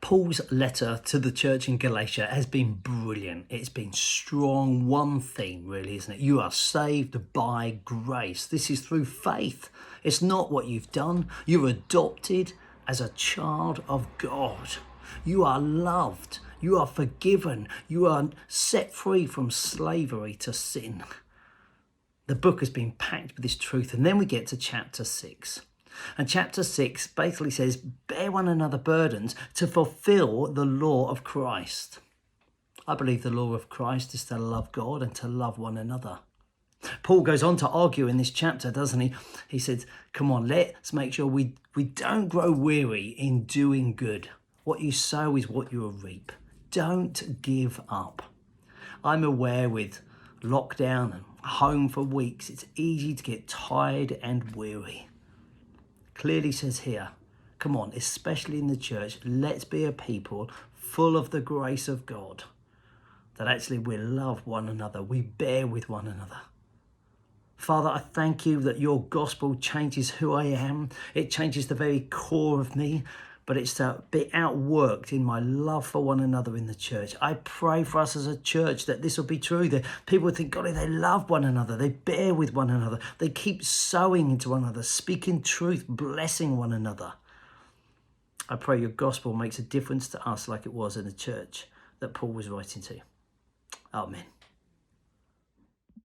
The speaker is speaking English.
Paul's letter to the church in Galatia has been brilliant. It's been strong. One theme, really, isn't it? You are saved by grace. This is through faith. It's not what you've done. You're adopted as a child of God. You are loved. You are forgiven. You are set free from slavery to sin. The book has been packed with this truth. And then we get to chapter 6. And chapter 6 basically says, bear one another burdens to fulfill the law of Christ. I believe the law of Christ is to love God and to love one another. Paul goes on to argue in this chapter, doesn't he? He says, come on, let's make sure we don't grow weary in doing good. What you sow is what you will reap. Don't give up. I'm aware with lockdown and home for weeks, it's easy to get tired and weary. Clearly says here, come on, especially in the church, let's be a people full of the grace of God, that actually we love one another, we bear with one another. Father, I thank you that your gospel changes who I am. It changes the very core of me, but it's to be outworked in my love for one another in the church. I pray for us as a church that this will be true, that people would think, God, they love one another, they bear with one another, they keep sowing into one another, speaking truth, blessing one another. I pray your gospel makes a difference to us like it was in the church that Paul was writing to. Amen.